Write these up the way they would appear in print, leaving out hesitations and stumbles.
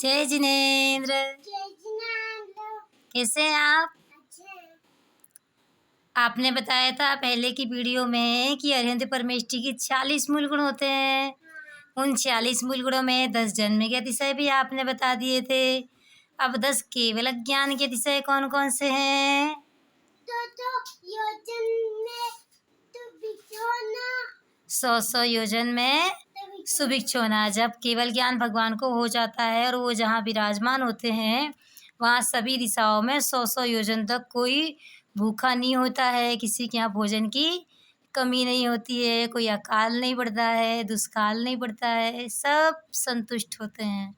जय जिनेंद्र। कैसे हैं आप? आपने बताया था पहले की वीडियो में कि अरिहंत परमेष्ठी के 40 मूल गुण होते हैं। उन 40 मूल गुणों में 10 जन्म के अतिशय भी आपने बता दिए थे। अब 10 केवल ज्ञान के अतिशय कौन कौन से हैं? सौ योजन में सुभिक्ष होना। जब केवल ज्ञान भगवान को हो जाता है और वो जहाँ विराजमान होते हैं वहाँ सभी दिशाओं में 100 योजन तक कोई भूखा नहीं होता है, किसी के यहाँ भोजन की कमी नहीं होती है, कोई अकाल नहीं पड़ता है, दुष्काल नहीं पड़ता है, सब संतुष्ट होते हैं।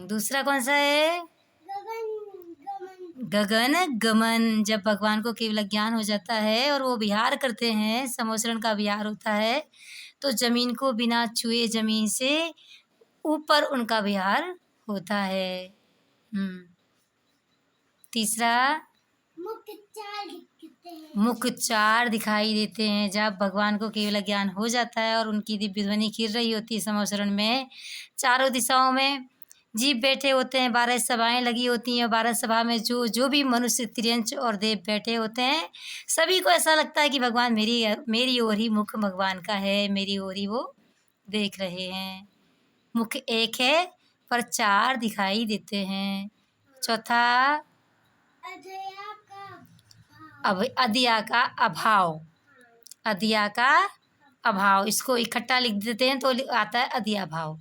दूसरा कौन सा है? गगन गमन। जब भगवान को केवल ज्ञान हो जाता है और वो विहार करते हैं, समोसरण का विहार होता है, तो जमीन को बिना छुए जमीन से ऊपर उनका विहार होता है। तीसरा मुख 4 दिखाई देते हैं। जब भगवान को केवल ज्ञान हो जाता है और उनकी दिव्य ध्वनि खिल रही होती है समोसरण में, चारों दिशाओं में जीव बैठे होते हैं, 12 सभाएं लगी होती हैं और 12 सभा में जो भी मनुष्य, त्रियंच और देव बैठे होते हैं, सभी को ऐसा लगता है कि भगवान मेरी ओर ही मुख भगवान का है, मेरी ओर ही वो देख रहे हैं। मुख एक है पर 4 दिखाई देते हैं। चौथा अदिया का अभाव। अदिया का अभाव, इसको इकट्ठा लिख देते हैं तो आता है अदिया भाव।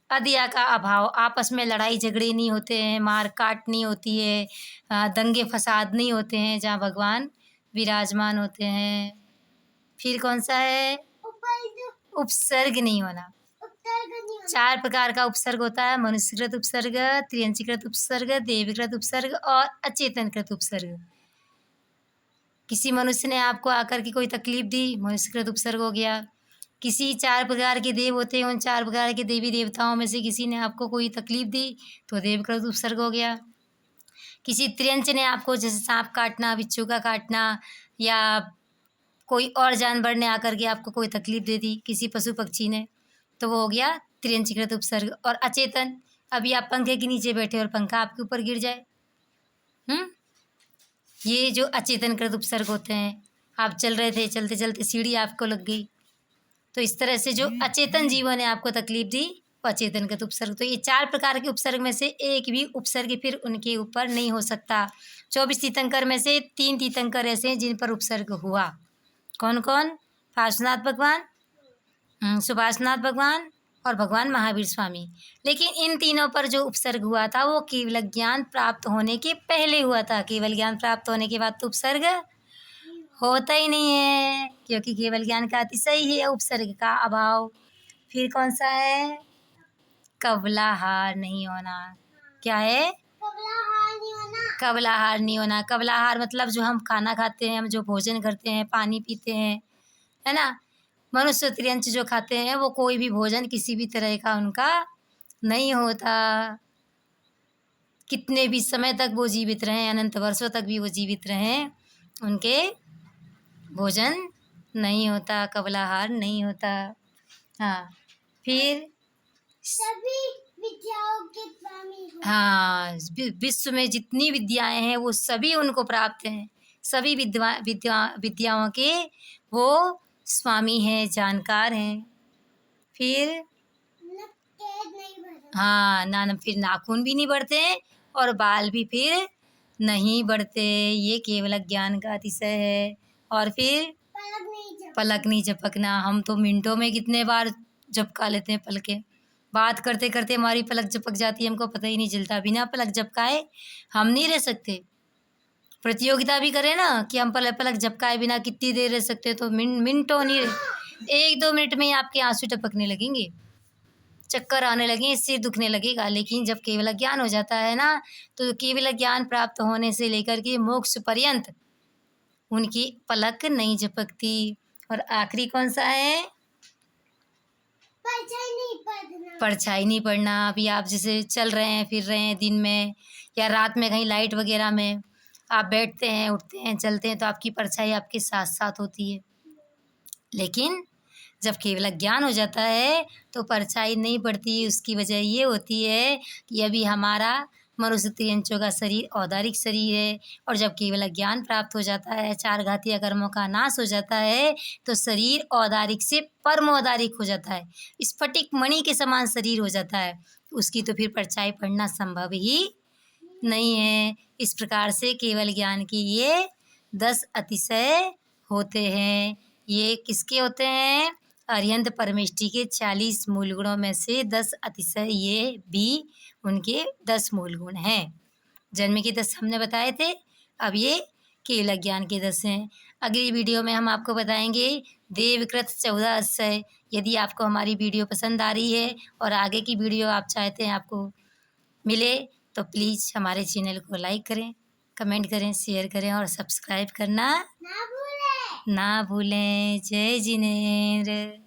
अदिया का अभाव, आपस में लड़ाई झगड़े नहीं होते हैं, मार काट नहीं होती है, दंगे फसाद नहीं होते हैं जहाँ भगवान विराजमान होते हैं। फिर कौन सा है? उपसर्ग नहीं होना। 4 प्रकार का उपसर्ग होता है: मनुष्यकृत उपसर्ग, त्रियंचीकृत उपसर्ग, देवकृत उपसर्ग और अचेतनकृत उपसर्ग। किसी मनुष्य ने आपको आकर के कोई तकलीफ दी, मनुष्यकृत उपसर्ग हो गया। किसी 4 प्रकार के देव होते हैं, उन 4 प्रकार के देवी देवताओं में से किसी ने आपको कोई तकलीफ दी तो देवकृत उपसर्ग हो गया। किसी त्रियंच ने आपको, जैसे सांप काटना, बिच्छू का काटना, या कोई और जानवर ने आकर के आपको कोई तकलीफ दे दी, किसी पशु पक्षी ने, तो वो हो गया त्रियंचीकृत उपसर्ग। और अचेतन, अभी आप पंखे के नीचे बैठे और पंखा आपके ऊपर गिर जाए, ये जो अचेतनकृत उपसर्ग होते हैं। आप चल रहे थे, चलते चलते सीढ़ी आपको लग गई, तो इस तरह से जो अचेतन जीवों ने आपको तकलीफ दी वो अचेतनकृत उपसर्ग। तो ये 4 प्रकार के उपसर्ग में से एक भी उपसर्ग फिर उनके ऊपर नहीं हो सकता। 24 तीर्थंकर में से 3 तीर्थंकर ऐसे हैं जिन पर उपसर्ग हुआ। कौन कौन? पार्श्वनाथ भगवान, सुभाषनाथ भगवान और भगवान महावीर स्वामी। लेकिन इन तीनों पर जो उपसर्ग हुआ था वो केवल ज्ञान प्राप्त होने के पहले हुआ था। केवल ज्ञान प्राप्त होने के बाद तो उपसर्ग होता ही नहीं है, क्योंकि केवल ज्ञान का अतिशय ही है उपसर्ग का अभाव। फिर कौन सा है? कबलाहार नहीं होना। क्या है? कबलाहार नहीं होना। कबलाहार मतलब जो हम खाना खाते हैं, हम जो भोजन करते हैं, पानी पीते हैं, है ना, मनुष्य त्रियंच जो खाते हैं वो कोई भी भोजन किसी भी तरह का उनका नहीं होता। कितने भी समय तक वो जीवित रहें, अनंत वर्षों तक भी वो जीवित रहें, उनके भोजन नहीं होता, कबलाहार नहीं होता। हाँ, फिर सभी विद्याओं के स्वामी। हाँ, विश्व में जितनी विद्याएं हैं वो सभी उनको प्राप्त हैं। सभी विद्याओं के वो स्वामी हैं, जानकार हैं। फिर हाँ, फिर नाखून भी नहीं बढ़ते और बाल भी फिर नहीं बढ़ते। ये केवल ज्ञान का अतिशय है। और फिर पलक नहीं झपकना। हम तो मिनटों में कितने बार झपका लेते हैं पलकें, बात करते करते हमारी पलक झपक जाती है, हमको पता ही नहीं चलता। बिना पलक झपकाए हम नहीं रह सकते। प्रतियोगिता भी करें ना कि हम पलक झपकाए बिना कितनी देर रह सकते हैं, तो मिनटों नहीं, 1-2 मिनट में ही आपके आंसू टपकने लगेंगे, चक्कर आने लगेंगे, सिर दुखने लगेगा। लेकिन जब केवल ज्ञान हो जाता है ना, तो केवल ज्ञान प्राप्त होने से लेकर के मोक्ष पर्यंत उनकी पलक नहीं झपकती। और आखिरी कौन सा है? परछाई नहीं पड़ना। अभी आप जैसे चल रहे हैं, फिर रहे हैं दिन में या रात में, कहीं लाइट वगैरह में आप बैठते हैं, उठते हैं, चलते हैं, तो आपकी परछाई आपके साथ साथ होती है। लेकिन जब केवल ज्ञान हो जाता है तो परछाई नहीं पड़ती। उसकी वजह ये होती है कि अभी हमारा मनुष्य त्रियंचों का शरीर औदारिक शरीर है, और जब केवल ज्ञान प्राप्त हो जाता है, चार घातीय कर्मों का नाश हो जाता है, तो शरीर औदारिक से परम औदारिक हो जाता है, स्फटिक मणि के समान शरीर हो जाता है। उसकी तो फिर परछाई पड़ना संभव ही नहीं है। इस प्रकार से केवल ज्ञान की ये 10 अतिशय होते हैं। ये किसके होते हैं? अरिहंत परमेष्टि के 40 मूल गुणों में से 10 अतिशय ये भी उनके 10 मूल गुण हैं। जन्म के 10 हमने बताए थे, अब ये केवल ज्ञान के 10 हैं। अगली वीडियो में हम आपको बताएंगे देवकृत 14 अतिशय। यदि आपको हमारी वीडियो पसंद आ रही है और आगे की वीडियो आप चाहते हैं आपको मिले, तो प्लीज़ हमारे चैनल को लाइक करें, कमेंट करें, शेयर करें और सब्सक्राइब करना ना भूलें। जय जिनेंद्र।